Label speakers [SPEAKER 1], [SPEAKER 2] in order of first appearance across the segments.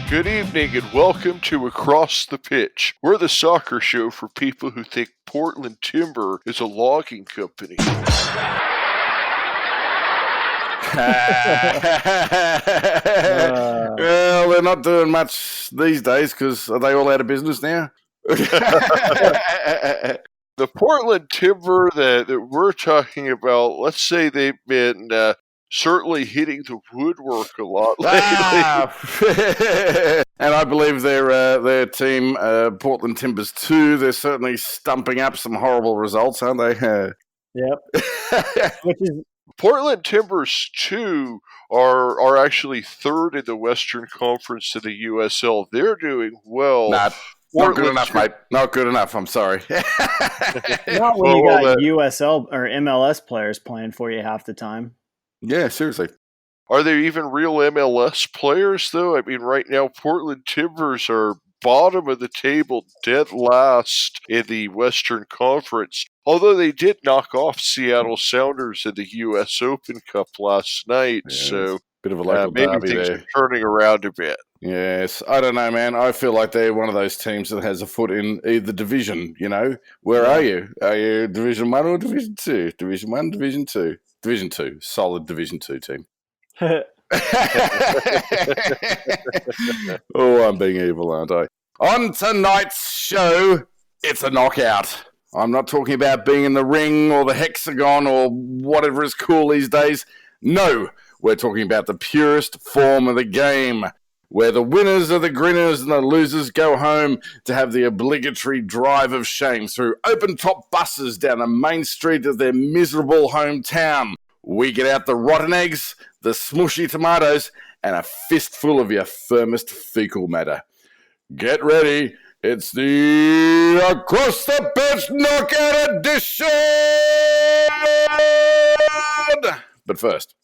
[SPEAKER 1] Good evening and welcome to Across the Pitch. We're the soccer show for people who think Portland Timber is a logging company.
[SPEAKER 2] Well, they're not doing much these days because are they all out of business now?
[SPEAKER 1] The Portland Timber that we're talking about, let's say they've been certainly hitting the woodwork a lot lately.
[SPEAKER 2] And I believe their team, Portland Timbers 2, they're certainly stumping up some horrible results, aren't they?
[SPEAKER 3] Yep. Which is
[SPEAKER 1] Portland Timbers 2 are actually third in the Western Conference in the USL. They're doing well.
[SPEAKER 2] Not good enough, mate. Not good enough. I'm sorry.
[SPEAKER 3] not when you got USL or MLS players playing for you half the time.
[SPEAKER 2] Yeah, seriously.
[SPEAKER 1] Are there even real MLS players, though? I mean, right now, Portland Timbers are bottom of the table, dead last in the Western Conference. Although they did knock off Seattle Sounders in the U.S. Open Cup last night, so
[SPEAKER 2] bit of a local
[SPEAKER 1] maybe
[SPEAKER 2] derby
[SPEAKER 1] things
[SPEAKER 2] there.
[SPEAKER 1] are turning around a bit.
[SPEAKER 2] Yes, I don't know, man. I feel like they're one of those teams that has a foot in either division, you know. Where are you? Are you Division 1 or Division 2? Division 1, Division 2? Division 2. Solid Division 2 team. Oh, I'm being evil, aren't I? On tonight's show, it's a knockout. I'm not talking about being in the ring or the hexagon or whatever is cool these days. No, we're talking about the purest form of the game, where the winners are the grinners and the losers go home to have the obligatory drive of shame through open-top buses down the main street of their miserable hometown. We get out the rotten eggs, the smushy tomatoes, and a fistful of your firmest fecal matter. Get ready. It's the Across the Pitch Knockout Edition! But first,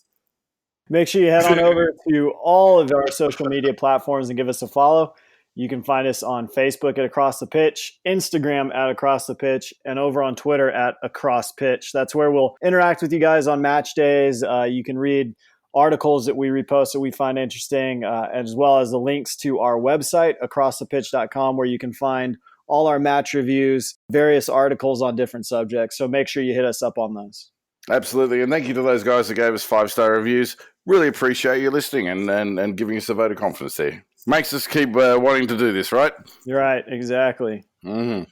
[SPEAKER 3] make sure you head on over to all of our social media platforms and give us a follow. You can find us on Facebook at Across the Pitch, Instagram at Across the Pitch, and over on Twitter at Across Pitch. That's where we'll interact with you guys on match days. You can read articles that we repost that we find interesting, as well as the links to our website, acrossthepitch.com, where you can find all our match reviews, various articles on different subjects. So make sure you hit us up on those.
[SPEAKER 2] Absolutely. And thank you to those guys that gave us 5-star reviews. Really appreciate you listening and giving us a vote of confidence there. Makes us keep wanting to do this, right?
[SPEAKER 3] You're right. Exactly.
[SPEAKER 2] Mm-hmm.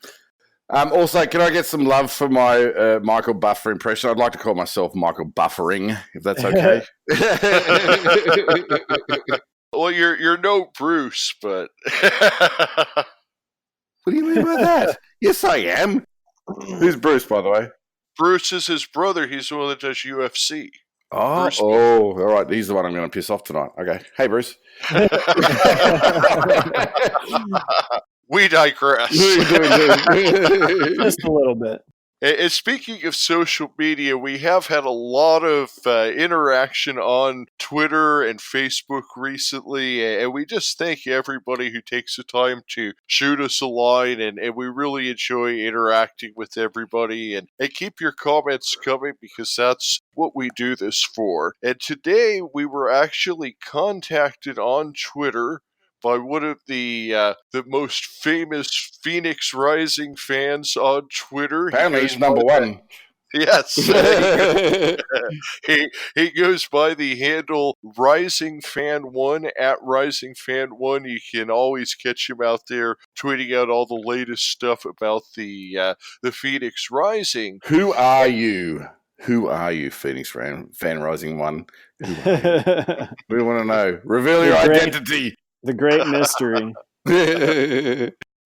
[SPEAKER 2] Also, can I get some love for my Michael Buffer impression? I'd like to call myself Michael Buffering, if that's okay.
[SPEAKER 1] Well, you're no Bruce, but...
[SPEAKER 2] What do you mean by that? Yes, I am. Who's Bruce, by the way?
[SPEAKER 1] Bruce is his brother. He's the one that does UFC.
[SPEAKER 2] Oh, all right. He's the one I'm going to piss off tonight. Okay. Hey, Bruce.
[SPEAKER 1] We digress.
[SPEAKER 3] Just a little bit.
[SPEAKER 1] And speaking of social media, we have had a lot of interaction on Twitter and Facebook recently, and we just thank everybody who takes the time to shoot us a line, and we really enjoy interacting with everybody. And keep your comments coming because that's what we do this for. And today we were actually contacted on Twitter by one of the most famous Phoenix Rising fans on Twitter.
[SPEAKER 2] Apparently he's number one.
[SPEAKER 1] Yes. He goes by the handle RisingFan1 at RisingFan1. You can always catch him out there tweeting out all the latest stuff about the Phoenix Rising.
[SPEAKER 2] Who are you? Who are you, Phoenix Fan Rising 1? We want to know. Reveal your identity.
[SPEAKER 3] The great mystery.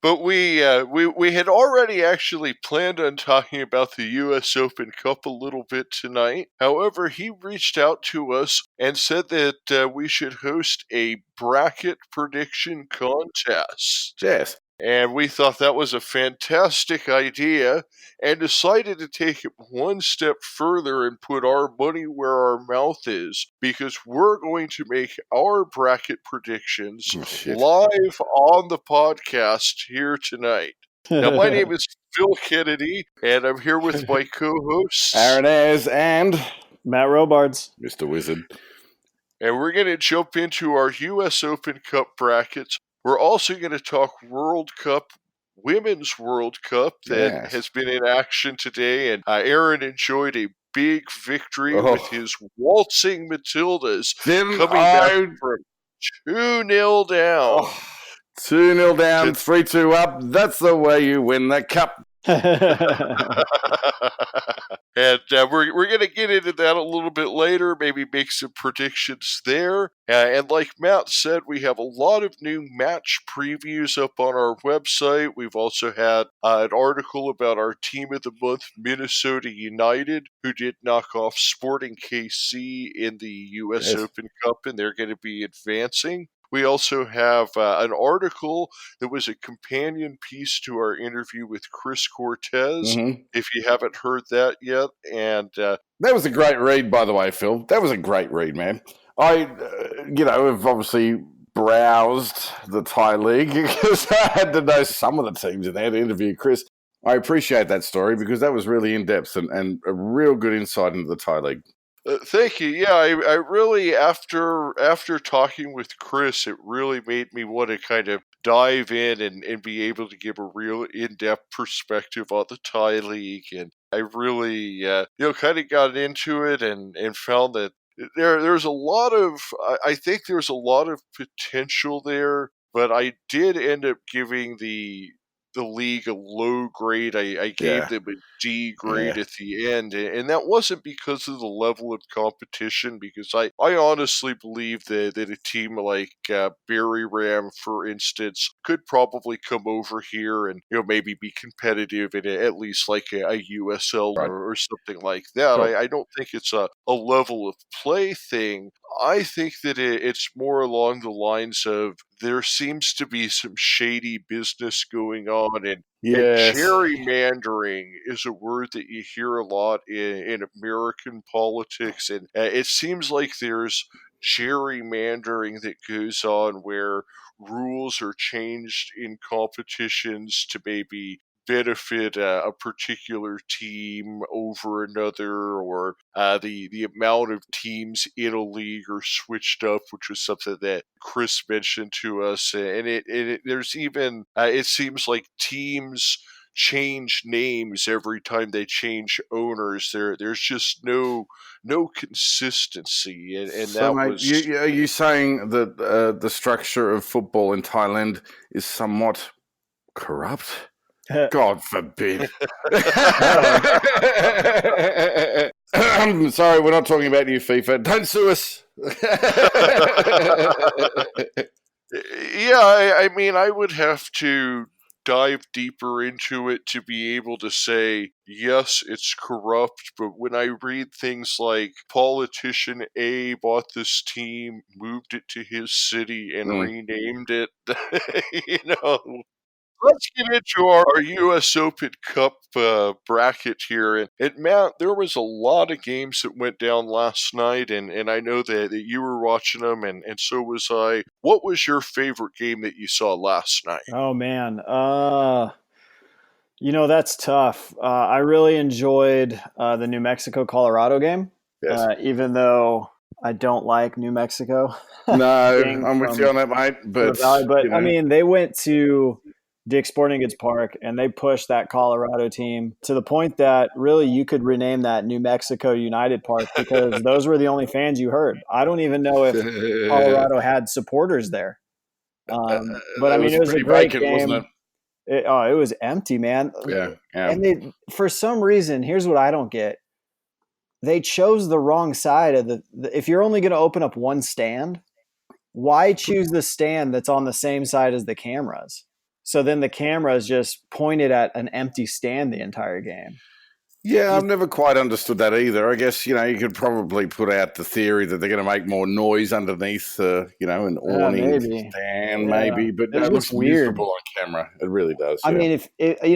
[SPEAKER 1] But we had already actually planned on talking about the U.S. Open Cup a little bit tonight. However, he reached out to us and said that we should host a bracket prediction contest.
[SPEAKER 2] Yes.
[SPEAKER 1] And we thought that was a fantastic idea and decided to take it one step further and put our money where our mouth is, because we're going to make our bracket predictions live on the podcast here tonight. Now, my name is Phil Kennedy, and I'm here with my co-hosts,
[SPEAKER 2] Arran and
[SPEAKER 3] Matt Robards.
[SPEAKER 2] Mr. Wizard.
[SPEAKER 1] And we're going to jump into our U.S. Open Cup brackets. We're also going to talk World Cup, Women's World Cup that has been in action today. And Arran enjoyed a big victory with his waltzing Matildas coming back from 2-0 down.
[SPEAKER 2] 2-0 down, 3-2 up. That's the way you win the cup.
[SPEAKER 1] And we're going to get into that a little bit later, maybe make some predictions there. And like Matt said, we have a lot of new match previews up on our website. We've also had an article about our Team of the Month, Minnesota United, who did knock off Sporting KC in the U.S. Open Cup, and they're going to be advancing. We also have an article that was a companion piece to our interview with Chris Cortez, if you haven't heard that yet. And
[SPEAKER 2] that was a great read, by the way, Phil. That was a great read, man. I have obviously browsed the Thai League because I had to know some of the teams in there to interview Chris. I appreciate that story because that was really in-depth and a real good insight into the Thai League.
[SPEAKER 1] Thank you. Yeah, I really, after talking with Chris, it really made me want to kind of dive in and be able to give a real in-depth perspective on the Thai League. And I really, kind of got into it and found that there's a lot of, I think there's a lot of potential there, but I did end up giving the league a low grade. I gave them a D grade at the end, and that wasn't because of the level of competition, because I honestly believe that a team like Barry Ram, for instance, could probably come over here and maybe be competitive in at least like a USL or something like that. Sure. I don't think it's a level of play thing. I think that it's more along the lines of there seems to be some shady business going on, and gerrymandering is a word that you hear a lot in American politics, and it seems like there's gerrymandering that goes on where rules are changed in competitions to maybe benefit a particular team over another, or the amount of teams in a league are switched up, which was something that Chris mentioned to us. And there's even it seems like teams change names every time they change owners. There's just no consistency, and
[SPEAKER 2] so,
[SPEAKER 1] that
[SPEAKER 2] mate,
[SPEAKER 1] was.
[SPEAKER 2] Are you saying that the structure of football in Thailand is somewhat corrupt? God forbid. I'm sorry, we're not talking about you, FIFA. Don't sue us.
[SPEAKER 1] Yeah, I mean, I would have to dive deeper into it to be able to say, yes, it's corrupt, but when I read things like politician A bought this team, moved it to his city, and renamed it, Let's get into our U.S. Open Cup bracket here. And Matt, there was a lot of games that went down last night, and I know that you were watching them, and so was I. What was your favorite game that you saw last night?
[SPEAKER 3] Oh, man. That's tough. I really enjoyed the New Mexico-Colorado game, even though I don't like New Mexico.
[SPEAKER 2] No, I'm with you on that, mate. But
[SPEAKER 3] I mean, they went to Dick's Sporting Goods Park and they pushed that Colorado team to the point that really you could rename that New Mexico United Park because those were the only fans you heard. I don't even know if Colorado had supporters there. But I mean, it was a great game. Wasn't it? It was empty, man.
[SPEAKER 2] Yeah.
[SPEAKER 3] And for some reason, here's what I don't get. They chose the wrong side of if you're only going to open up one stand, why choose the stand that's on the same side as the cameras? So then the cameras just pointed at an empty stand the entire game.
[SPEAKER 2] Yeah, I've never quite understood that either. I guess, you could probably put out the theory that they're going to make more noise underneath, an awning stand, maybe. But it looks weird on camera. It really does.
[SPEAKER 3] I mean,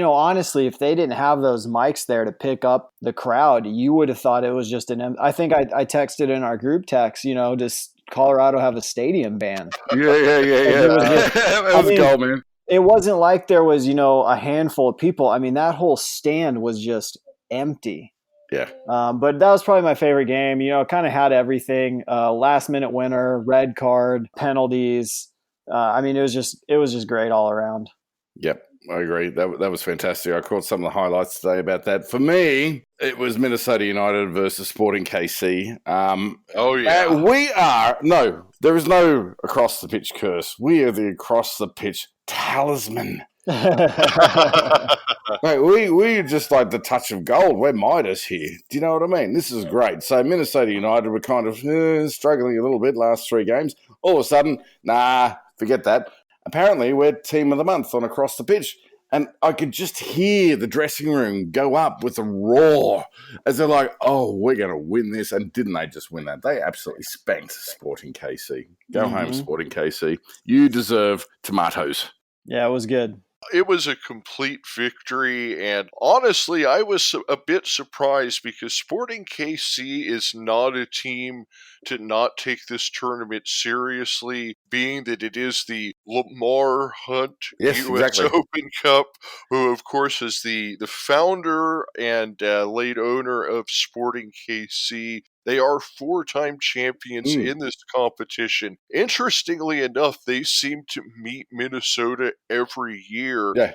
[SPEAKER 3] honestly, if they didn't have those mics there to pick up the crowd, you would have thought it was just I think I texted in our group text, does Colorado have a stadium band?
[SPEAKER 2] Yeah. It was gold, man.
[SPEAKER 3] It wasn't like there was, a handful of people. I mean, that whole stand was just empty.
[SPEAKER 2] Yeah.
[SPEAKER 3] But that was probably my favorite game. It kind of had everything. Last minute winner, red card, penalties. I mean, it was just great all around.
[SPEAKER 2] Yep, I agree. That was fantastic. I caught some of the highlights today about that. For me, it was Minnesota United versus Sporting KC.
[SPEAKER 1] Oh, yeah.
[SPEAKER 2] There is no across the pitch curse. We are the across the pitch talisman. Mate, we just like the touch of gold. We're Midas here. Do you know what I mean? This is great. So Minnesota United were kind of struggling a little bit last 3 games. All of a sudden, forget that. Apparently, we're team of the month on across the pitch. And I could just hear the dressing room go up with a roar as they're like, oh, we're going to win this. And didn't they just win that? They absolutely spanked Sporting KC. Go home, Sporting KC. You deserve tomatoes.
[SPEAKER 3] Yeah, it was good.
[SPEAKER 1] It was a complete victory, and honestly, I was a bit surprised because Sporting KC is not a team to not take this tournament seriously, being that it is the Lamar Hunt U.S. Open Cup, who, of course, is the founder and late owner of Sporting KC. They are 4-time champions in this competition. Interestingly enough, they seem to meet Minnesota every year.
[SPEAKER 2] Yeah.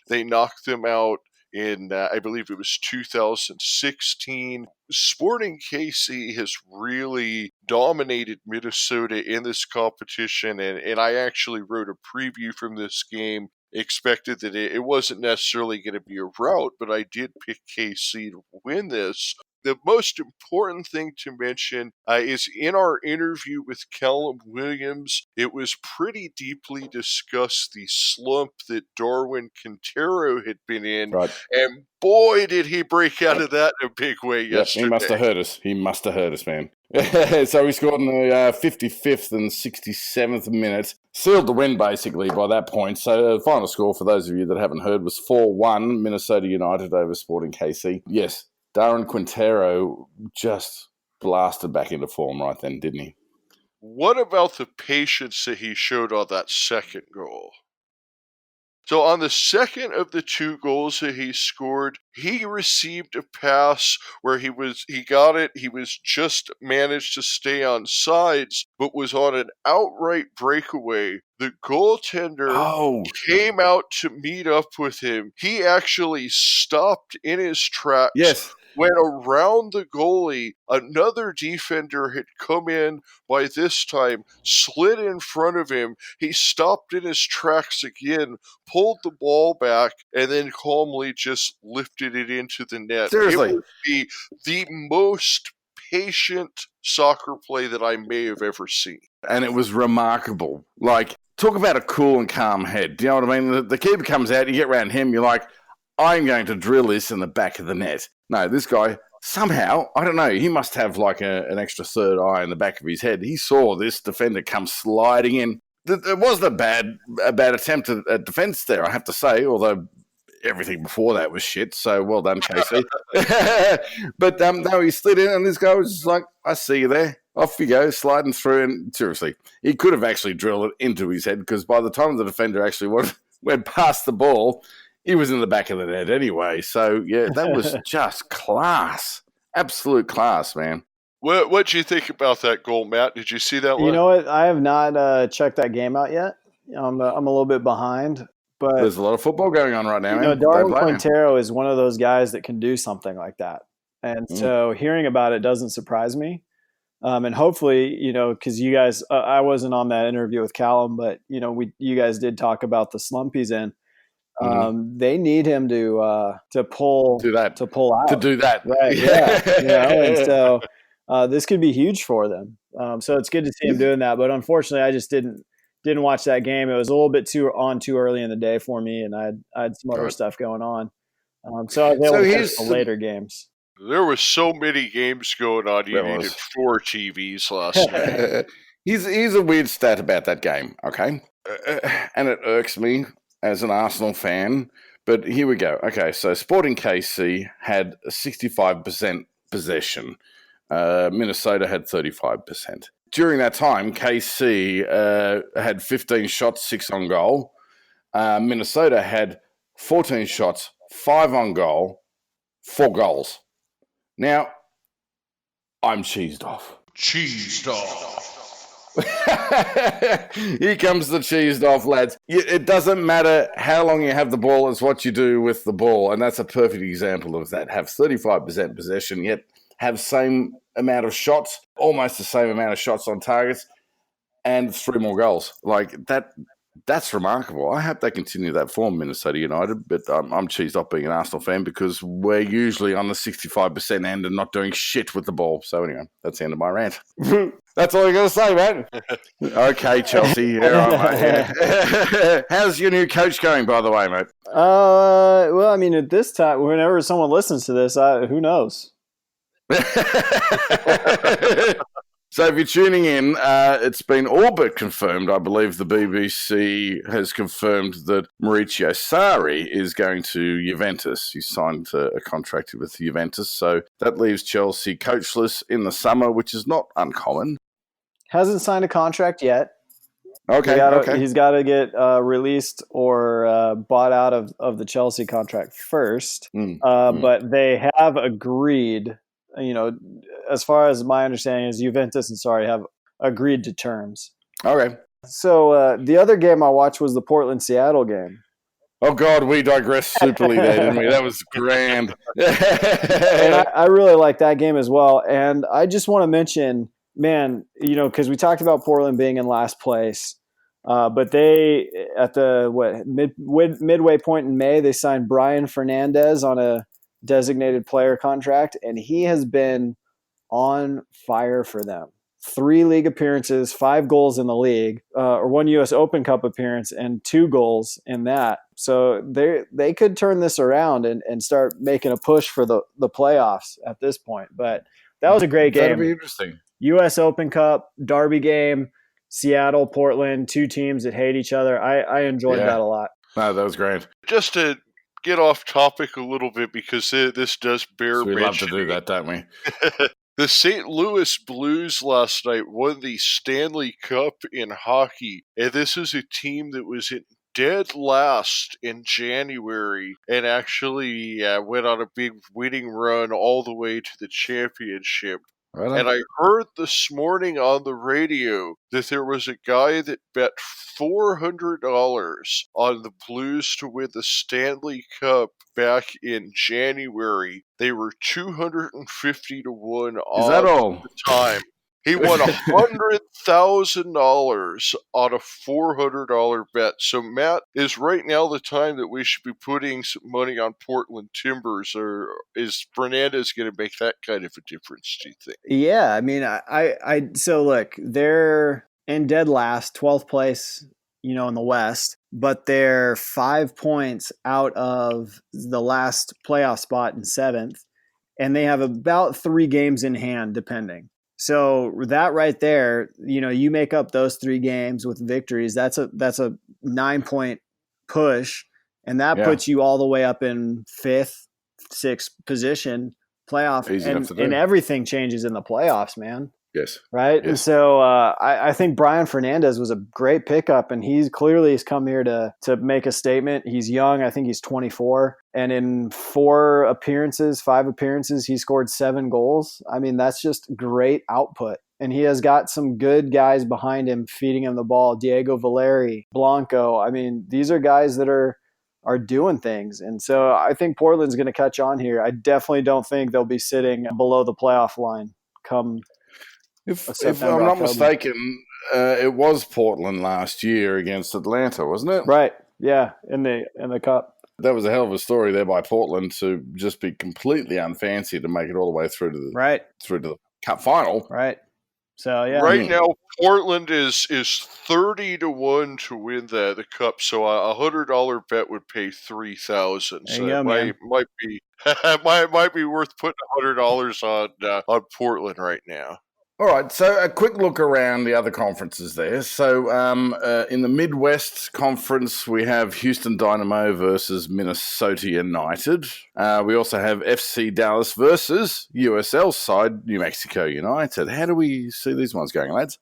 [SPEAKER 1] They knocked them out in, I believe it was 2016. Sporting KC has really dominated Minnesota in this competition, and I actually wrote a preview from this game. Expected that it wasn't necessarily going to be a rout, but I did pick KC to win this. The most important thing to mention is in our interview with Callum Williams, it was pretty deeply discussed the slump that Darwin Quintero had been in.
[SPEAKER 2] Right.
[SPEAKER 1] And boy, did he break out of that in a big way yesterday.
[SPEAKER 2] He must have hurt us, man. So he scored in the 55th and 67th minute. Sealed the win, basically, by that point. So the final score, for those of you that haven't heard, was 4-1, Minnesota United over Sporting KC. Yes. Darwin Quintero just blasted back into form right then, didn't he?
[SPEAKER 1] What about the patience that he showed on that second goal? So on the second of the 2 goals that he scored, he received a pass where he got it, he was just managed to stay on sides, but was on an outright breakaway. The goaltender came out to meet up with him. He actually stopped in his tracks.
[SPEAKER 2] Yes.
[SPEAKER 1] Went around the goalie. Another defender had come in by this time, slid in front of him. He stopped in his tracks again, pulled the ball back, and then calmly just lifted it into the net.
[SPEAKER 2] Seriously.
[SPEAKER 1] It would be the most patient soccer play that I may have ever seen.
[SPEAKER 2] And it was remarkable. Like, talk about a cool and calm head. Do you know what I mean? The keeper comes out, you get around him, you're like, I'm going to drill this in the back of the net. No, this guy, somehow, I don't know, he must have like an extra third eye in the back of his head. He saw this defender come sliding in. It wasn't a bad attempt at defence there, I have to say, although everything before that was shit, so well done, Casey. But no, he slid in, and this guy was just like, I see you there. Off you go, sliding through, and seriously, he could have actually drilled it into his head, because by the time the defender actually went past the ball, he was in the back of the net anyway. So, yeah, that was just class. Absolute class, man.
[SPEAKER 1] What do you think about that goal, Matt? Did you see that one?
[SPEAKER 3] You know what? I have not checked that game out yet. I'm a little bit behind. But
[SPEAKER 2] there's a lot of football going on right now, man.
[SPEAKER 3] Darwin Quintero is one of those guys that can do something like that. And so hearing about it doesn't surprise me. And hopefully, because you guys, I wasn't on that interview with Callum, but, you guys did talk about the slump he's in. They need him to pull out.
[SPEAKER 2] To do that.
[SPEAKER 3] Right, yeah. And so this could be huge for them. So it's good to see him doing that. But unfortunately, I just didn't watch that game. It was a little bit too early in the day for me, and I had some other stuff going on. So I was able to catch the later games.
[SPEAKER 1] There were so many games going on. You needed 4 TVs last night.
[SPEAKER 2] Here's a weird stat about that game, okay? And it irks me as an Arsenal fan, but here we go. Okay, so Sporting KC had 65% possession. Minnesota had 35%. During that time, KC had 15 shots, 6 on goal. Minnesota had 14 shots, 5 on goal, 4 goals. Now, I'm cheesed off. Here comes the cheesed off, lads. It doesn't matter how long you have the ball, it's what you do with the ball. And that's a perfect example of that. Have 35% possession, yet have same amount of shots, almost the same amount of shots on targets, and 3 more goals. Like that. That's remarkable. I hope they continue that form, Minnesota United, but I'm cheesed off being an Arsenal fan because we're usually on the 65% end and not doing shit with the ball. So anyway, that's the end of my rant. That's all you got to say, man. Okay, Chelsea. Here I How's your new coach going, by the way, mate?
[SPEAKER 3] Well, I mean, at this time, whenever someone listens to this, who knows?
[SPEAKER 2] So if you're tuning in, it's been all but confirmed. I believe the BBC has confirmed that Maurizio Sarri is going to Juventus. He signed a contract with Juventus, so that leaves Chelsea coachless in the summer, which is not uncommon.
[SPEAKER 3] Hasn't signed a contract yet.
[SPEAKER 2] Okay,
[SPEAKER 3] He's got to get released or bought out of the Chelsea contract first. But they have agreed, as far as my understanding is, Juventus and Sarri have agreed to terms.
[SPEAKER 2] Okay.
[SPEAKER 3] So the other game I watched was the Portland-Seattle game.
[SPEAKER 2] Oh, God, we digressed superly there, didn't we? That was grand.
[SPEAKER 3] And I really like that game as well. And I just want to mention, man, because we talked about Portland being in last place, but they, at the midway point in May, they signed Brian Fernandez on a designated player contract, and he has been on fire for them. 3 league appearances, 5 goals in the league, or 1 U.S. Open Cup appearance, and 2 goals in that. So they could turn this around and start making a push for the playoffs at this point. But that was a great game.
[SPEAKER 2] That'll be interesting.
[SPEAKER 3] U.S. Open Cup, derby game, Seattle, Portland, 2 teams that hate each other. I enjoyed that a lot.
[SPEAKER 2] No, that was great.
[SPEAKER 1] Just to get off topic a little bit, because this does bear
[SPEAKER 2] We
[SPEAKER 1] mentioning.
[SPEAKER 2] love to do that, don't we?
[SPEAKER 1] The St. Louis Blues last night won the Stanley Cup in hockey, and this is a team that was in dead last in January and actually went on a big winning run all the way to the championship.
[SPEAKER 2] Right.
[SPEAKER 1] And I heard this morning on the radio that there was a guy that bet $400 on the Blues to win the Stanley Cup back in January. They were 250 to 1
[SPEAKER 2] Is that all?
[SPEAKER 1] the time. He won $100,000 on a $400 bet. So, Matt, is right now the time that we should be putting some money on Portland Timbers, or is Fernandez going to make that kind of a difference, do you think?
[SPEAKER 3] Yeah, I mean, so look, they're in dead last, 12th place, in the West, but they're 5 points out of the last playoff spot in 7th, and they have about 3 games in hand, depending. So that right there, you make up those 3 games with victories. That's a 9-point push, and that puts you all the way up in 5th, 6th position playoff. And everything changes in the playoffs, man.
[SPEAKER 2] Yes.
[SPEAKER 3] Right. Yes. And so I think Brian Fernandez was a great pickup, and he's come here to make a statement. He's young. I think he's 24. And in 5 appearances, he scored 7 goals. I mean, that's just great output. And he has got some good guys behind him feeding him the ball. Diego Valeri, Blanco. I mean, these are guys that are doing things. And so I think Portland's going to catch on here. I definitely don't think they'll be sitting below the playoff line come
[SPEAKER 2] If I'm not mistaken, it was Portland last year against Atlanta, wasn't it?
[SPEAKER 3] Right. Yeah, in the cup.
[SPEAKER 2] That was a hell of a story there by Portland to just be completely unfancy to make it all the way through to the cup final.
[SPEAKER 3] Right. So yeah.
[SPEAKER 1] Right now, Portland is 30 to 1 to win the cup. So a $100 bet would pay $3,000. So it might be worth putting $100 on Portland right now.
[SPEAKER 2] All right, so a quick look around the other conferences there. So in the Midwest Conference, we have Houston Dynamo versus Minnesota United. We also have FC Dallas versus USL side New Mexico United. How do we see these ones going, lads?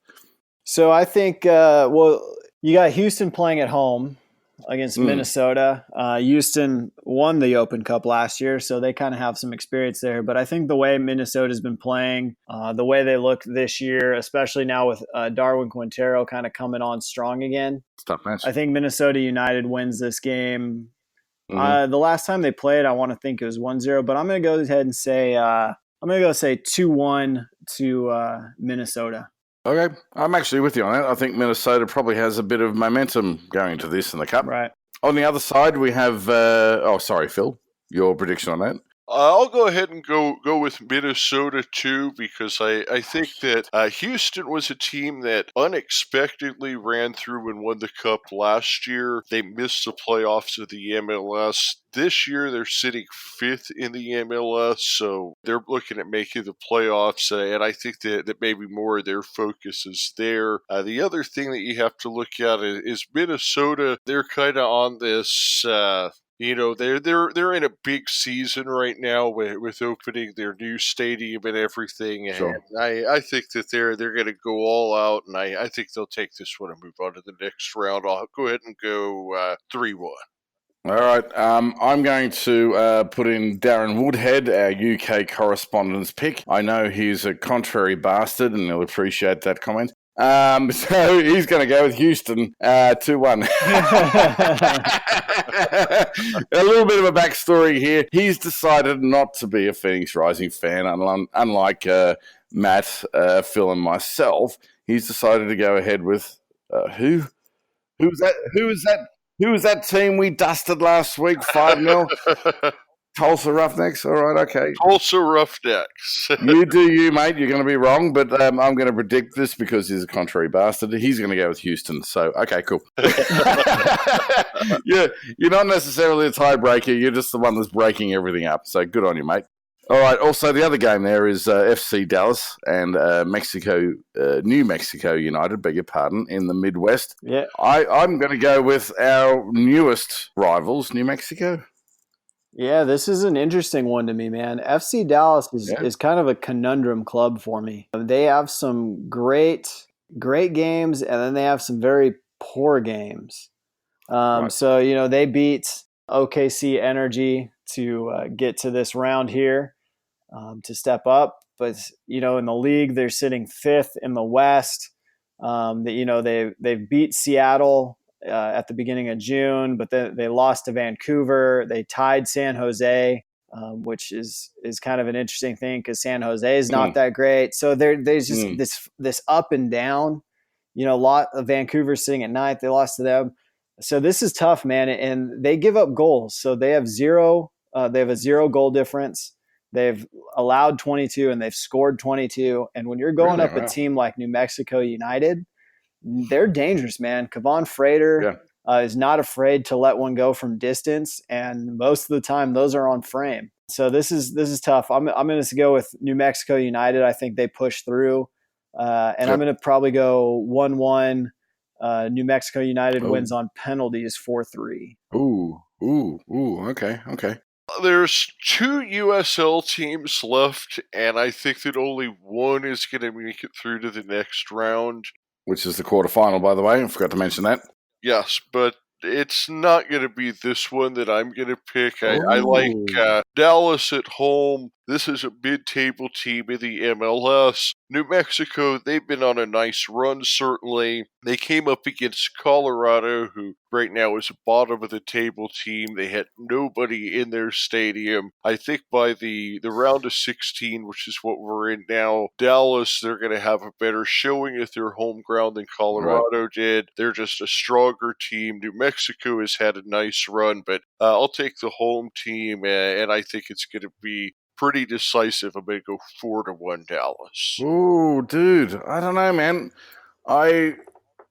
[SPEAKER 3] So I think, you got Houston playing at home against Minnesota. Houston won the Open Cup last year, so they kind of have some experience there. But I think the way Minnesota's been playing, the way they look this year, especially now with Darwin Quintero kind of coming on strong again,
[SPEAKER 2] It's a tough match.
[SPEAKER 3] I think Minnesota United wins this game. The last time they played, I want to think it was 1-0, but I'm going to go ahead and say 2-1 to Minnesota.
[SPEAKER 2] Okay, I'm actually with you on that. I think Minnesota probably has a bit of momentum going into this in the Cup.
[SPEAKER 3] Right.
[SPEAKER 2] On the other side, we have... sorry, Phil. Your prediction on that?
[SPEAKER 1] I'll go ahead and go with Minnesota too, because I think that Houston was a team that unexpectedly ran through and won the Cup last year. They missed the playoffs of the MLS. This year, they're sitting 5th in the MLS, so they're looking at making the playoffs, and I think that maybe more of their focus is there. The other thing that you have to look at is Minnesota. They're kind of on this... they're in a big season right now with opening their new stadium and everything,
[SPEAKER 2] Sure.
[SPEAKER 1] and I think that they're going to go all out, and I think they'll take this one and move on to the next round. I'll go ahead and go 3-1.
[SPEAKER 2] All right, I'm going to put in Darren Woodhead, our UK correspondent's pick. I know he's a contrary bastard, and he'll appreciate that comment. So he's going to go with Houston 2-1. A little bit of a backstory here. He's decided not to be a Phoenix Rising fan, unlike Matt, Phil, and myself. He's decided to go ahead with who? Who was that team we dusted last week? 5-0. Tulsa Roughnecks. All right, okay.
[SPEAKER 1] Tulsa Roughnecks.
[SPEAKER 2] You do you, mate. You're going to be wrong, but I'm going to predict this because he's a contrary bastard. He's going to go with Houston. So, okay, cool. Yeah, you're not necessarily a tiebreaker. You're just the one that's breaking everything up. So, good on you, mate. All right. Also, the other game there is FC Dallas and New Mexico United, beg your pardon, in the Midwest.
[SPEAKER 3] Yeah.
[SPEAKER 2] I'm going to go with our newest rivals, New Mexico.
[SPEAKER 3] Yeah, this is an interesting one to me, man. FC Dallas is kind of a conundrum club for me. They have some great games, and then they have some very poor games.
[SPEAKER 2] Right.
[SPEAKER 3] So, they beat OKC Energy to get to this round here to step up. But, in the league, they're sitting 5th in the West. They've beat Seattle at the beginning of June, but then they lost to Vancouver. They tied San Jose, which is kind of an interesting thing because San Jose is not that great. So there's just this up and down. A lot of Vancouver sitting at 9th. They lost to them. So this is tough, man. And they give up goals. So they have zero. They have a 0 goal difference. They've allowed 22 and they've scored 22. And when you're going up a team like New Mexico United, they're dangerous, man. Kevon Frater is not afraid to let one go from distance, and most of the time those are on frame. So this is tough. I'm going to go with New Mexico United. I think they push through, and I'm going to probably go 1-1. New Mexico United wins on penalties 4-3.
[SPEAKER 2] Okay.
[SPEAKER 1] There's 2 USL teams left, and I think that only one is going to make it through to the next round.
[SPEAKER 2] Which is the quarterfinal, by the way. I forgot to mention that.
[SPEAKER 1] Yes, but it's not going to be this one that I'm going to pick. I like Dallas at home. This is a mid-table team in the MLS. New Mexico, they've been on a nice run, certainly. They came up against Colorado, who right now is a bottom-of-the-table team. They had nobody in their stadium. I think by the round of 16, which is what we're in now, Dallas, they're going to have a better showing at their home ground than Colorado did. They're just a stronger team. New Mexico has had a nice run, but I'll take the home team, and I think it's going to be pretty decisive. I'm going to go 4-1 Dallas.
[SPEAKER 2] Ooh, dude. I don't know, man. I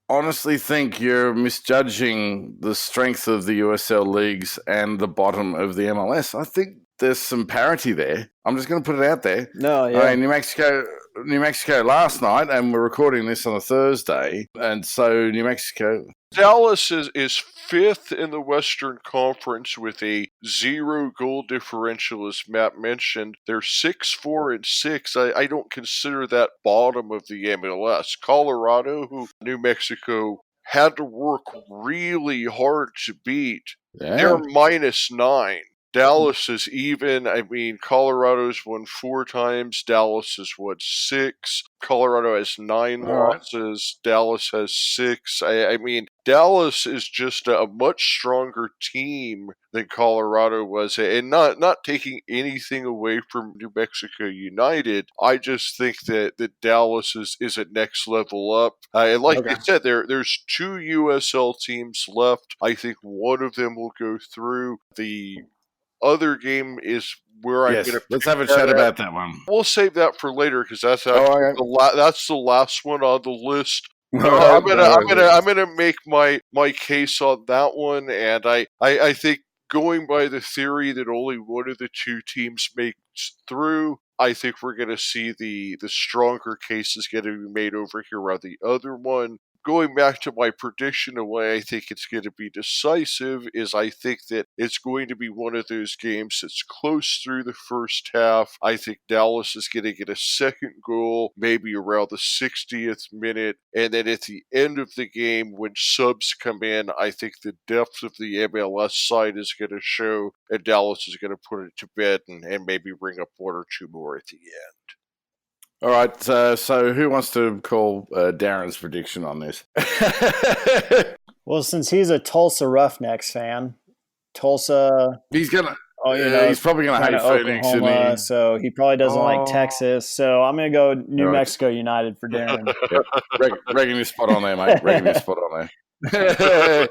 [SPEAKER 2] honestly think you're misjudging the strength of the USL leagues and the bottom of the MLS. I think there's some parity there. I'm just going to put it out there.
[SPEAKER 3] No, yeah.
[SPEAKER 2] New Mexico last night, and we're recording this on a Thursday, and so New Mexico...
[SPEAKER 1] Dallas is 5th in the Western Conference with a 0 goal differential, as Matt mentioned. They're 6-4-6. I don't consider that bottom of the MLS. Colorado, who New Mexico had to work really hard to beat.
[SPEAKER 2] Yeah.
[SPEAKER 1] They're -9. Dallas is even. I mean, Colorado's won 4 times. Dallas has won 6. Colorado has 9
[SPEAKER 2] All right.
[SPEAKER 1] losses. Dallas has 6. I mean, Dallas is just a much stronger team than Colorado was. And not taking anything away from New Mexico United, I just think that Dallas is a next level up. And like
[SPEAKER 2] Okay.
[SPEAKER 1] you said, there's 2 USL teams left. I think one of them will go through. The other game is where I'm
[SPEAKER 2] Yes.
[SPEAKER 1] going to.
[SPEAKER 2] Let's have a chat about that one.
[SPEAKER 1] We'll save that for later because that's
[SPEAKER 2] Oh,
[SPEAKER 1] actually
[SPEAKER 2] okay.
[SPEAKER 1] that's the last one on the list.
[SPEAKER 2] All
[SPEAKER 1] So
[SPEAKER 2] right,
[SPEAKER 1] I'm gonna make my case on that one, and I think going by the theory that only one of the 2 teams makes through, I think we're gonna see the stronger cases getting made over here on the other one. Going back to my prediction of why I think it's going to be decisive is I think that it's going to be one of those games that's close through the first half. I think Dallas is going to get a second goal, maybe around the 60th minute. And then at the end of the game, when subs come in, I think the depth of the MLS side is going to show, and Dallas is going to put it to bed and maybe bring up 1 or 2 more at the end.
[SPEAKER 2] All right, so who wants to call Darren's prediction on this?
[SPEAKER 3] Well, since he's a Tulsa Roughnecks fan, Tulsa,
[SPEAKER 2] He's gonna.
[SPEAKER 3] he's
[SPEAKER 2] he's probably gonna hate Phoenix,
[SPEAKER 3] Oklahoma,
[SPEAKER 2] isn't he?
[SPEAKER 3] so he probably doesn't like
[SPEAKER 2] Oh.
[SPEAKER 3] Texas. So I'm going to go New
[SPEAKER 2] All right.
[SPEAKER 3] Mexico United for Darren.
[SPEAKER 2] Reckon you're spot on there, mate. Reckon you're spot on there.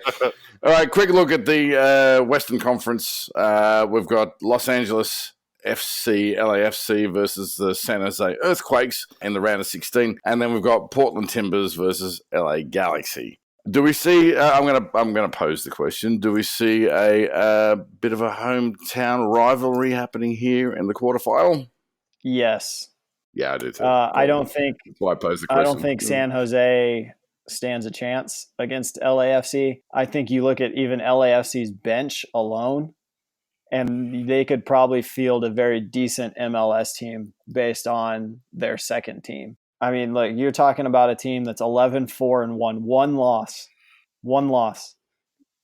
[SPEAKER 2] All right, quick look at the Western Conference. We've got Los Angeles FC, LAFC versus the San Jose Earthquakes in the round of 16, and then we've got Portland Timbers versus LA Galaxy. Do we see? I'm gonna pose the question. Do we see a bit of a hometown rivalry happening here in the quarterfinal?
[SPEAKER 3] Yes.
[SPEAKER 2] Yeah, I do too.
[SPEAKER 3] I don't think.
[SPEAKER 2] That's why I posed the question.
[SPEAKER 3] I don't think San Jose stands a chance against LAFC. I think you look at even LAFC's bench alone, and they could probably field a very decent MLS team based on their second team. I mean, look, you're talking about a team that's 11-4-1, one loss.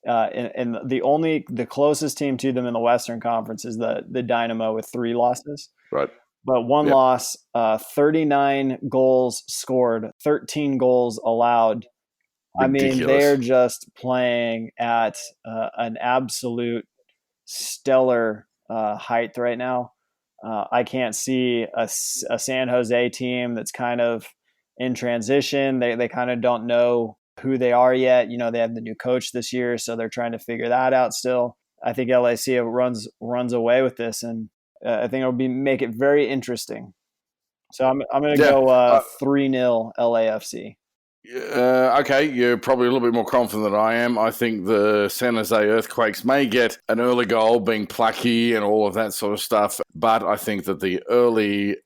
[SPEAKER 3] And the closest team to them in the Western Conference is the Dynamo with 3 losses.
[SPEAKER 2] Right.
[SPEAKER 3] But one loss, 39 goals scored, 13 goals allowed.
[SPEAKER 2] Ridiculous.
[SPEAKER 3] I mean, they're just playing at an absolute stellar height right now. I can't see a San Jose team that's kind of in transition. They kind of don't know who they are yet. You know, they have the new coach this year, so they're trying to figure that out still. I think LAC runs away with this, and I think it'll make it very interesting. So I'm going to go 3-0 LAFC.
[SPEAKER 2] Okay, you're probably a little bit more confident than I am. I think the San Jose Earthquakes may get an early goal, being plucky and all of that sort of stuff, but I think that the early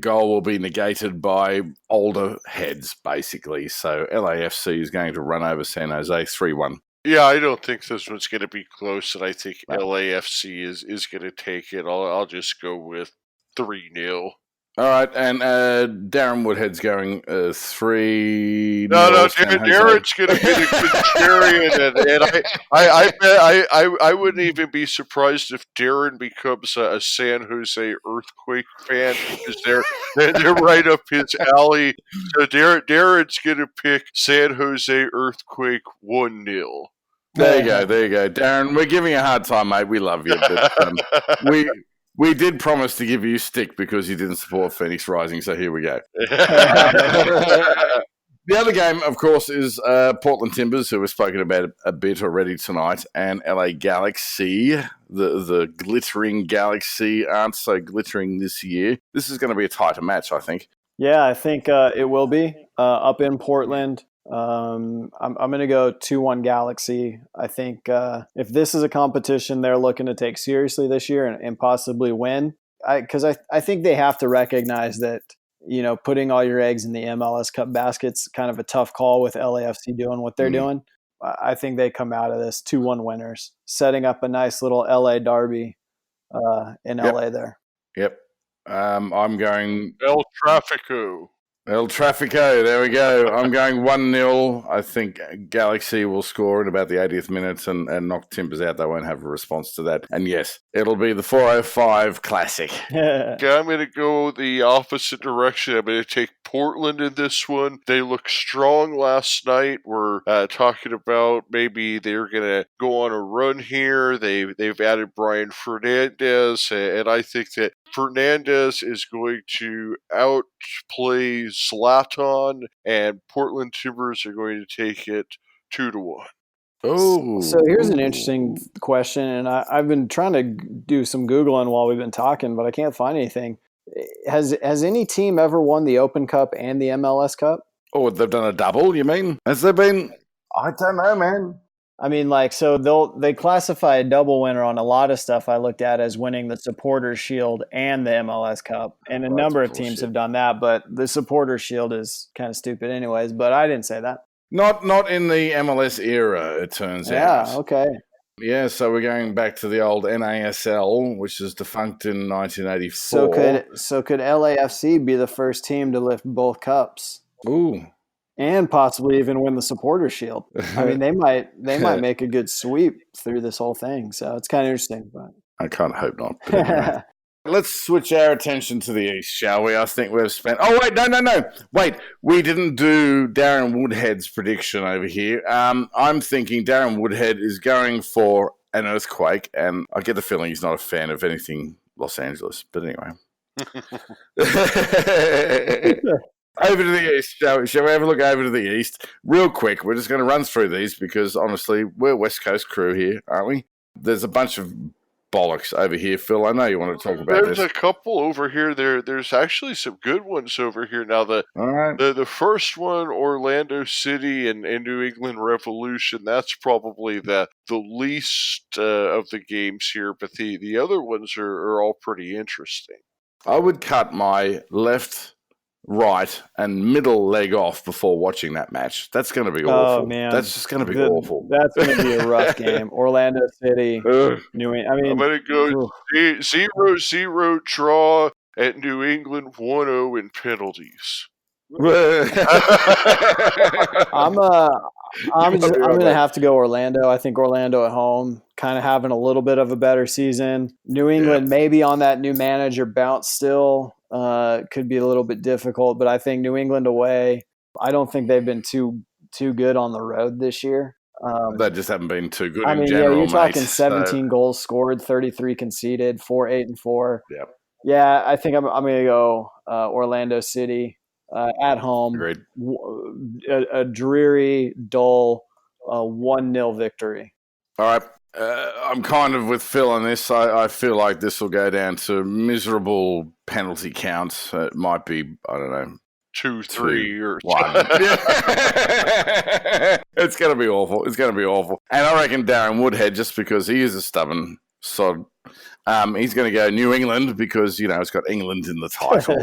[SPEAKER 2] goal will be negated by older heads, basically. So LAFC is going to run over San Jose 3-1.
[SPEAKER 1] Yeah, I don't think this one's going to be close, and I think LAFC is going to take it. I'll just go with 3-0.
[SPEAKER 2] All right, and Darren Woodhead's going 3.
[SPEAKER 1] No, Darren's going to be the contrarian, and I wouldn't even be surprised if Darren becomes a San Jose Earthquake fan because they're right up his alley. So Darren's going to pick San Jose Earthquake 1-0.
[SPEAKER 2] There you go, Darren. We're giving you a hard time, mate. We love you, but we did promise to give you stick because you didn't support Phoenix Rising, so here we go. The other game, of course, is Portland Timbers, who we've spoken about a bit already tonight, and LA Galaxy, the glittering Galaxy, aren't so glittering this year. This is going to be a tighter match, I think.
[SPEAKER 3] Yeah, I think it will be up in Portland. I'm going to go 2-1 Galaxy. I think if this is a competition they're looking to take seriously this year and possibly win, because I think they have to recognize that, you know, putting all your eggs in the MLS Cup basket's kind of a tough call with LAFC doing what they're doing. I think they come out of this 2-1 winners, setting up a nice little LA derby in LA there.
[SPEAKER 2] Yep. I'm going
[SPEAKER 1] El Trafico.
[SPEAKER 2] El Trafico, there we go. I'm going 1-0. I think Galaxy will score in about the 80th minute and knock Timbers out. They won't have a response to that. And yes, it'll be the 405 classic.
[SPEAKER 1] Okay, I'm going to go the opposite direction. I'm going to take Portland in this one. They look strong last night. We're talking about maybe they're going to go on a run here. They've added Brian Fernandez, and I think that Fernandez is going to outplay Zlatan, and Portland Timbers are going to take it 2-1.
[SPEAKER 2] Oh,
[SPEAKER 3] so here's an interesting question, and I've been trying to do some Googling while we've been talking, but I can't find anything. Has any team ever won the Open Cup and the MLS Cup?
[SPEAKER 2] Oh, they've done a double, you mean? Has there been? I don't know, man.
[SPEAKER 3] I mean, so they classify a double winner on a lot of stuff I looked at as winning the Supporters Shield and the MLS Cup. And a number of teams have done that, but the Supporters Shield is kind of stupid anyways, but I didn't say that.
[SPEAKER 2] Not in the MLS era, it turns out.
[SPEAKER 3] Yeah, okay.
[SPEAKER 2] Yeah, so we're going back to the old NASL, which is defunct in 1984.
[SPEAKER 3] So could LAFC be the first team to lift both cups?
[SPEAKER 2] Ooh.
[SPEAKER 3] And possibly even win the Supporters Shield. I mean, they might make a good sweep through this whole thing. So it's kind of interesting. But
[SPEAKER 2] I can't hope not. Anyway. Let's switch our attention to the East, shall we? I think we've spent... Oh, wait, no. Wait, we didn't do Darren Woodhead's prediction over here. I'm thinking Darren Woodhead is going for an earthquake, and I get the feeling he's not a fan of anything Los Angeles. But anyway. Over to the East, shall we have a look over to the East? Real quick, we're just going to run through these because, honestly, we're West Coast crew here, aren't we? There's a bunch of bollocks over here, Phil. I know you want to talk about this.
[SPEAKER 1] There's a couple over here. There's actually some good ones over here. Now, the first one, Orlando City and New England Revolution, that's probably the least of the games here, but the other ones are all pretty interesting.
[SPEAKER 2] I would cut my left, right, and middle leg off before watching that match. That's going to be awful.
[SPEAKER 3] Oh, man.
[SPEAKER 2] That's just going to be awful.
[SPEAKER 3] That's going to be a rough game. Orlando City, New England. I mean,
[SPEAKER 1] I'm going to go 0-0 draw at New England, 1-0 in penalties.
[SPEAKER 3] I'm going to have to go Orlando. I think Orlando at home, kind of having a little bit of a better season. New England maybe on that new manager bounce still. Could be a little bit difficult, but I think New England away, I don't think they've been too good on the road this year.
[SPEAKER 2] They just haven't been too good
[SPEAKER 3] in
[SPEAKER 2] general,
[SPEAKER 3] you're talking 17 goals scored, 33 conceded, 4-8-4.
[SPEAKER 2] Yep.
[SPEAKER 3] Yeah, I think I'm going to go Orlando City at home.
[SPEAKER 2] Agreed.
[SPEAKER 3] A dreary, dull 1-0 victory.
[SPEAKER 2] All right. I'm kind of with Phil on this. I feel like this will go down to miserable penalty counts. It might be, I don't know,
[SPEAKER 1] 2-3 or
[SPEAKER 2] 1. It's going to be awful. And I reckon Darren Woodhead, just because he is a stubborn sod, he's going to go New England because, it's got England in the title.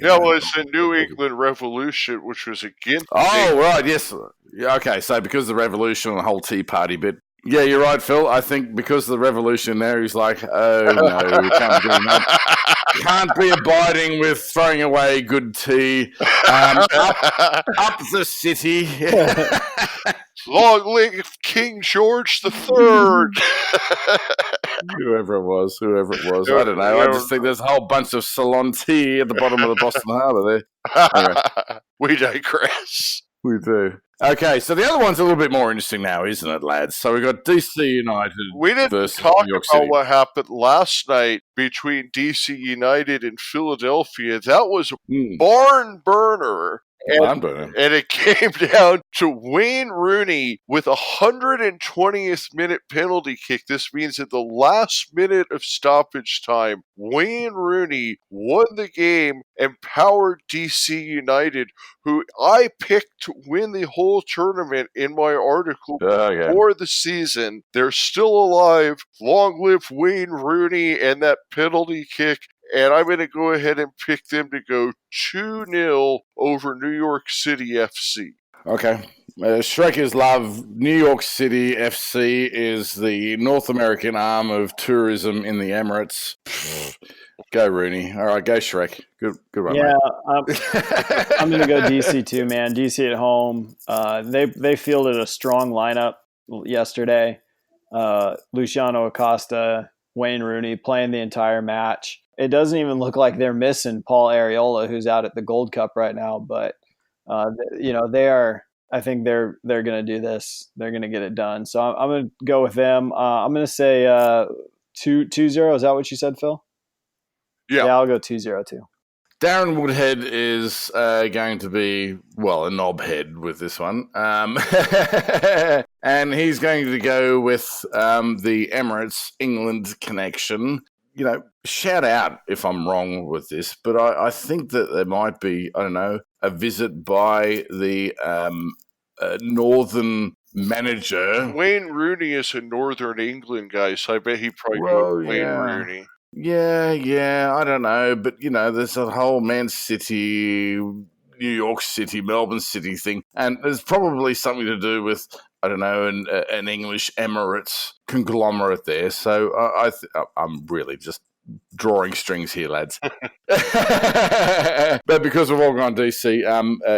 [SPEAKER 1] Well, it's the New England Revolution, which was against...
[SPEAKER 2] Oh, right, yes. Okay, so because of the Revolution and the whole Tea Party bit, yeah, you're right, Phil. I think because of the revolution there, he's like, oh, no, we can't be doing that. Can't be abiding with throwing away good tea. Up the city.
[SPEAKER 1] Long live King George III.
[SPEAKER 2] Whoever it was. I don't know. I just think there's a whole bunch of Ceylon tea at the bottom of the Boston Harbour there. Anyway.
[SPEAKER 1] We digress.
[SPEAKER 2] We do. Okay, so the other one's a little bit more interesting now, isn't it, lads? So we've got DC United
[SPEAKER 1] We didn't
[SPEAKER 2] versus
[SPEAKER 1] talk
[SPEAKER 2] New York
[SPEAKER 1] about
[SPEAKER 2] City.
[SPEAKER 1] what happened last night between DC United and Philadelphia. That was a barn burner. And it came down to Wayne Rooney with a 120th minute penalty kick. This means at the last minute of stoppage time, Wayne Rooney won the game and powered DC United, who I picked to win the whole tournament in my article for the season. They're still alive. Long live Wayne Rooney and that penalty kick. And I'm going to go ahead and pick them to go 2-0 over New York City FC.
[SPEAKER 2] Okay. Shrekers love New York City FC is the North American arm of tourism in the Emirates. Go Rooney. All right, go Shrek. Good one,
[SPEAKER 3] Yeah,
[SPEAKER 2] mate.
[SPEAKER 3] I'm going to go DC too, man. DC at home. They fielded a strong lineup yesterday. Luciano Acosta, Wayne Rooney playing the entire match. It doesn't even look like they're missing Paul Areola, who's out at the Gold Cup right now. But they are. I think they're going to do this. They're going to get it done. So I'm going to go with them. I'm going to say 2-0. Is that what you said, Phil?
[SPEAKER 1] Yeah,
[SPEAKER 3] I'll go 2-0 too.
[SPEAKER 2] Darren Woodhead is going to be, a knobhead with this one. And he's going to go with the Emirates England connection. Shout out if I'm wrong with this, but I think that there might be, a visit by the northern manager.
[SPEAKER 1] Wayne Rooney is a Northern England guy, so I bet he probably goes Wayne Rooney.
[SPEAKER 2] Yeah, I don't know, but there's a whole Man City, New York City, Melbourne City thing, and there's probably something to do with an English Emirates conglomerate there. So I'm really just drawing strings here, lads. But because we've all gone DC,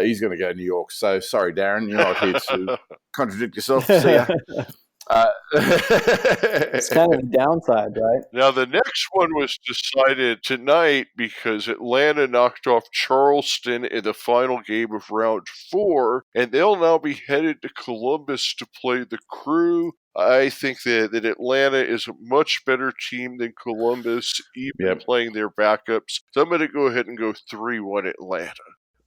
[SPEAKER 2] he's going to go New York. So sorry, Darren, you're not here to contradict yourself. See ya.
[SPEAKER 3] It's kind of a downside, right?
[SPEAKER 1] Now, the next one was decided tonight because Atlanta knocked off Charleston in the final game of round 4, and they'll now be headed to Columbus to play the Crew. I think that Atlanta is a much better team than Columbus, even playing their backups. So I'm going to go ahead and go 3-1 Atlanta.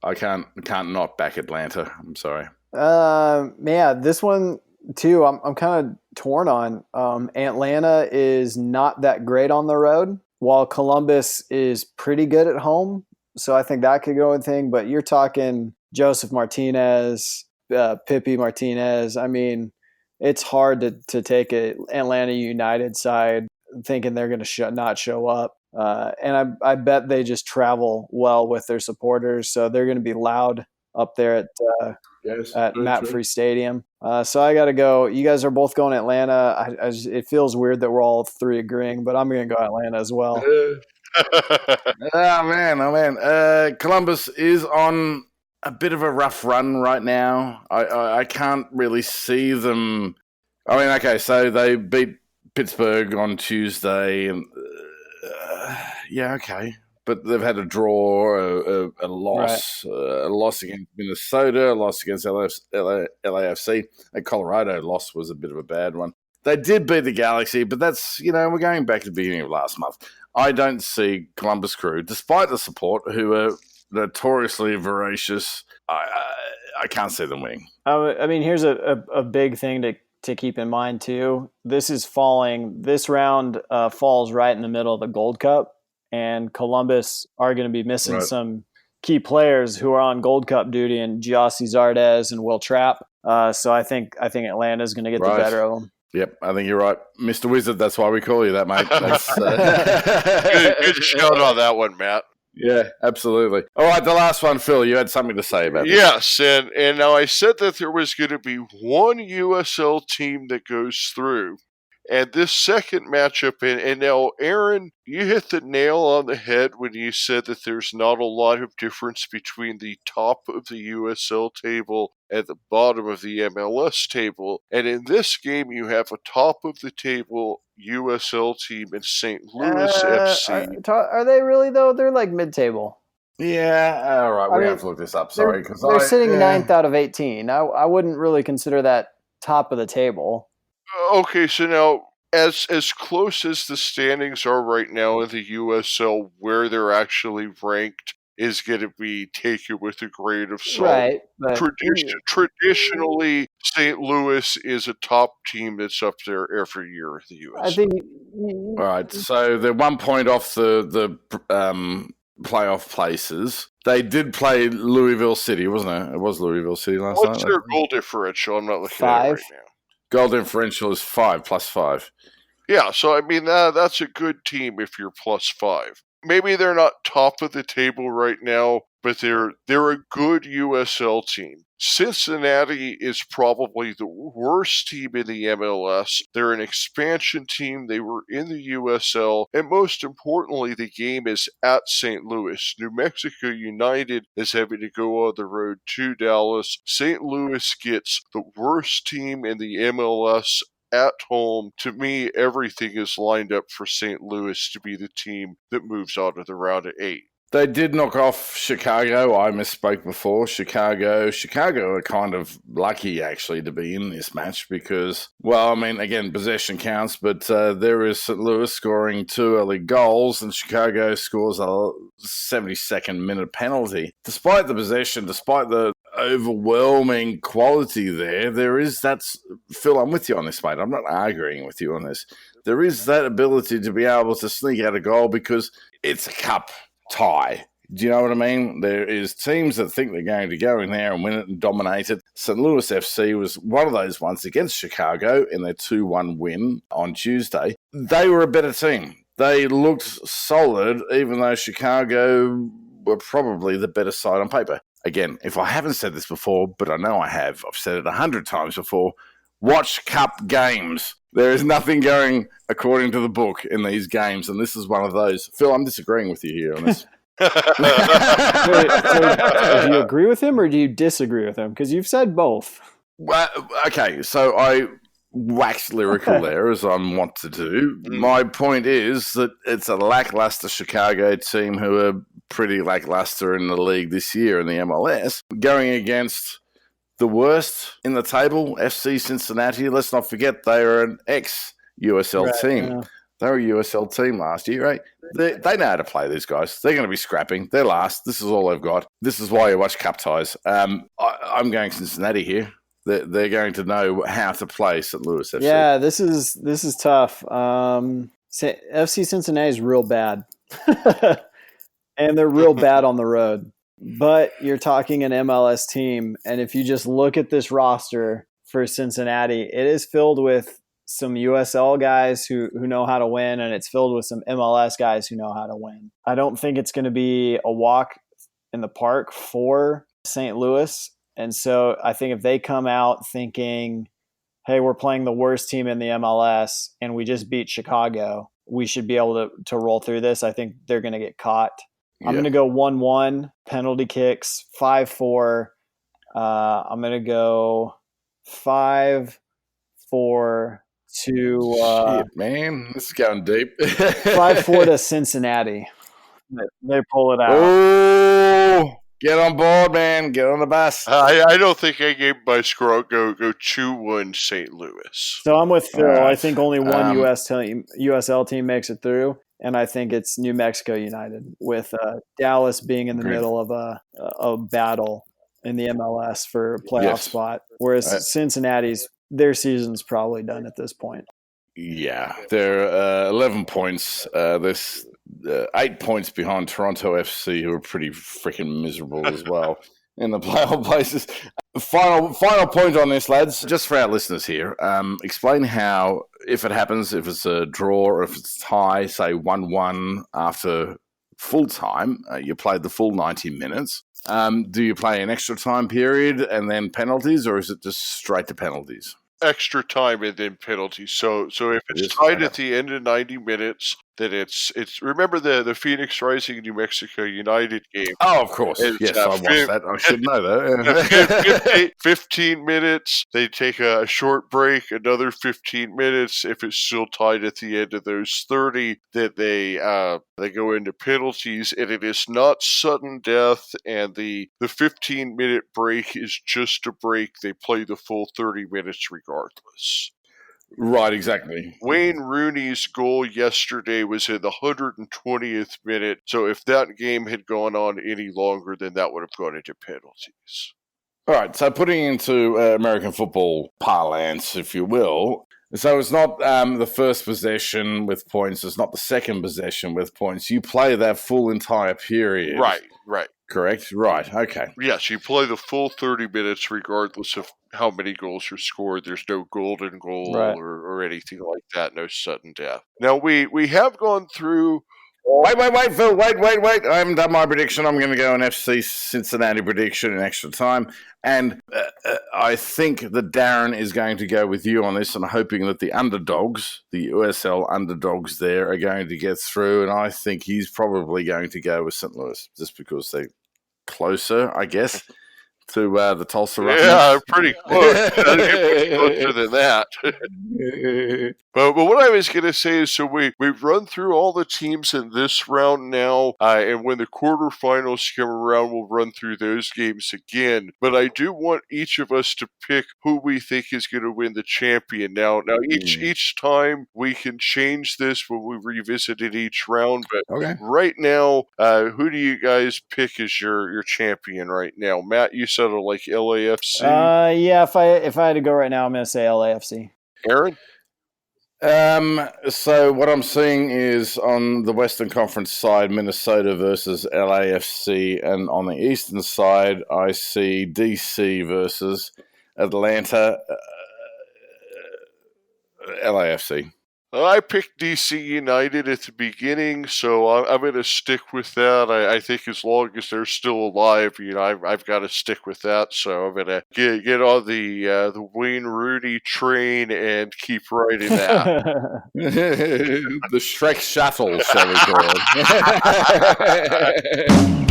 [SPEAKER 2] I can't not back Atlanta. I'm sorry.
[SPEAKER 3] This one too, I'm kind of torn on. Atlanta is not that great on the road, while Columbus is pretty good at home. So I think that could go in thing. But you're talking Joseph Martinez, Pippi Martinez. I mean, it's hard to take an Atlanta United side thinking they're going to not show up. And I bet they just travel well with their supporters. So they're going to be loud up there at Matt Free Stadium. So I got to go. You guys are both going Atlanta. It feels weird that we're all three agreeing, but I'm going to go Atlanta as well.
[SPEAKER 2] Oh, man. Columbus is on a bit of a rough run right now. I can't really see them. I mean, okay, so they beat Pittsburgh on Tuesday, and okay. But they've had a draw, a loss, right. A loss against Minnesota, a loss against LAFC. A Colorado loss was a bit of a bad one. They did beat the Galaxy, but that's, we're going back to the beginning of last month. I don't see Columbus Crew, despite the support, who are notoriously voracious. I can't see them winning.
[SPEAKER 3] I mean, here's a big thing to keep in mind, too. This round falls right in the middle of the Gold Cup. And Columbus are going to be missing some key players who are on Gold Cup duty, and Giossi Zardes and Will Trapp. So I think Atlanta is going to get the better of them.
[SPEAKER 2] Yep, I think you're right, Mr. Wizard. That's why we call you that, mate.
[SPEAKER 1] Good shout on that one, Matt.
[SPEAKER 2] Yeah, absolutely. All right, the last one, Phil. You had something to say about this.
[SPEAKER 1] Yes, and now I said that there was going to be one USL team that goes through. And this second matchup, and now, Arran, you hit the nail on the head when you said that there's not a lot of difference between the top of the USL table and the bottom of the MLS table. And in this game, you have a top-of-the-table USL team in St. Louis FC.
[SPEAKER 3] Are they really, though? They're like mid-table.
[SPEAKER 2] Yeah, all right. We have to look this up. Sorry.
[SPEAKER 3] They're sitting 9th out of 18. I wouldn't really consider that top of the table.
[SPEAKER 1] Okay, so now, as close as the standings are right now in the USL, where they're actually ranked is going to be taken with a grain of salt.
[SPEAKER 3] Right.
[SPEAKER 1] Traditionally, St. Louis is a top team that's up there every year in the USL.
[SPEAKER 3] I think.
[SPEAKER 2] All right, so they're 1 point off the playoff places. They did play Louisville City, wasn't it? It was Louisville City last night.
[SPEAKER 1] What's their goal differential? I'm not looking at it right now.
[SPEAKER 2] Goal differential is 5 plus 5.
[SPEAKER 1] Yeah, so I mean that's a good team if you're plus 5. Maybe they're not top of the table right now, but they're a good USL team. Cincinnati is probably the worst team in the MLS. They're an expansion team. They were in the USL. And most importantly, the game is at St. Louis. New Mexico United is having to go on the road to Dallas. St. Louis gets the worst team in the MLS at home. To me, everything is lined up for St. Louis to be the team that moves on to the round of 8.
[SPEAKER 2] They did knock off Chicago. I misspoke before. Chicago are kind of lucky, actually, to be in this match because, well, I mean, again, possession counts, but there is St. Louis scoring 2 early goals and Chicago scores a 72nd minute penalty. Despite the possession, despite the overwhelming quality there is that, Phil, I'm with you on this, mate. I'm not arguing with you on this. There is that ability to be able to sneak out a goal because it's a cup tie. Do you know what I mean? There is teams that think they're going to go in there and win it and dominate it. St. Louis FC was one of those ones against Chicago in their 2-1 win on Tuesday. They were a better team. They looked solid, even though Chicago were probably the better side on paper. Again, if I haven't said this before, but I know I have, I've said it 100 times before, watch cup games. There is nothing going according to the book in these games, and this is one of those. Phil, I'm disagreeing with you here on this.
[SPEAKER 3] Wait, so do you agree with him or do you disagree with him? Because you've said both.
[SPEAKER 2] Well, okay, so I wax lyrical there, as I'm wont to do. My point is that it's a lackluster Chicago team who are pretty lackluster in the league this year in the MLS, going against the worst in the table, FC Cincinnati. Let's not forget they are an ex-USL team. Yeah. They were a USL team last year, right? They know how to play, these guys. They're going to be scrapping. They're last. This is all they've got. This is why you watch cup ties. I'm going Cincinnati here. They're going to know how to play St. Louis FC.
[SPEAKER 3] Yeah, this is tough. FC Cincinnati is real bad. And they're real bad on the road. But you're talking an MLS team, and if you just look at this roster for Cincinnati, it is filled with some USL guys who know how to win, and it's filled with some MLS guys who know how to win. I don't think it's going to be a walk in the park for St. Louis, and so I think if they come out thinking, hey, we're playing the worst team in the MLS, and we just beat Chicago, we should be able to roll through this. I think they're going to get caught. Yeah. I'm going to go 1-1, penalty kicks, 5-4. I'm going to go 5-4 to...
[SPEAKER 2] Shit, man. This is going deep.
[SPEAKER 3] 5-4 to Cincinnati. They pull it out.
[SPEAKER 2] Oh, get on board, man. Get on the bus.
[SPEAKER 1] I don't think I gave my score. I'll go 2-1 St. Louis.
[SPEAKER 3] So I'm with Phil. Right. I think only one USL team makes it through. And I think it's New Mexico United, with Dallas being in the middle of a battle in the MLS for a playoff spot. Whereas Cincinnati's, their season's probably done at this point.
[SPEAKER 2] Yeah, they're 11 points. There's 8 points behind Toronto FC, who are pretty freaking miserable as well in the playoff places. Final point on this, lads, just for our listeners here. Explain how, if it happens, if it's a draw or if it's tie, say 1-1 after full time, you played the full 90 minutes. Do you play an extra time period and then penalties, or is it just straight to penalties?
[SPEAKER 1] Extra time and then penalties. So if it's tied at the end of 90 minutes, then it's remember the Phoenix Rising New Mexico United game.
[SPEAKER 2] Oh, of course. Yes, I watched that. I should know that.
[SPEAKER 1] 15 minutes. They take a short break, another 15 minutes. If it's still tied at the end of those 30, then they go into penalties, and it is not sudden death, and the 15-minute break is just a break. They play the full 30 minutes regardless.
[SPEAKER 2] Right, exactly.
[SPEAKER 1] Wayne Rooney's goal yesterday was in the 120th minute, so if that game had gone on any longer, then that would have gone into penalties.
[SPEAKER 2] All right, so putting into American football parlance, if you will, so it's not the first possession with points, it's not the second possession with points. You play that full entire period.
[SPEAKER 1] Right.
[SPEAKER 2] Correct? Right, okay.
[SPEAKER 1] Yes, you play the full 30 minutes regardless of how many goals are scored. There's no golden goal or anything like that, no sudden death. Now, we have gone through
[SPEAKER 2] Wait, Phil. Wait. I haven't done my prediction. I'm going to go an FC Cincinnati prediction in extra time. And I think that Darren is going to go with you on this and hoping that the underdogs, the USL underdogs there, are going to get through. And I think he's probably going to go with St. Louis just because they're closer, I guess, to the Tulsa Roughnecks.
[SPEAKER 1] Yeah, pretty close. I think much closer than that. But what I was going to say is, so we've run through all the teams in this round now, and when the quarterfinals come around, we'll run through those games again. But I do want each of us to pick who we think is going to win the champion. Now each time we can change this when we revisit it each round. But
[SPEAKER 2] Okay.
[SPEAKER 1] right now, who do you guys pick as your champion right now? Matt, you said like LAFC.
[SPEAKER 3] Yeah, if I had to go right now, I'm going to say LAFC.
[SPEAKER 1] Arran?
[SPEAKER 2] So what I'm seeing is on the Western Conference side, Minnesota versus LAFC, and on the Eastern side, I see DC versus Atlanta, LAFC.
[SPEAKER 1] I picked DC United at the beginning, so I'm going to stick with that. I think as long as they're still alive, I've got to stick with that. So I'm going to get on the Wayne Rooney train and keep riding that.
[SPEAKER 2] The Shrek shuttle, shall we call it?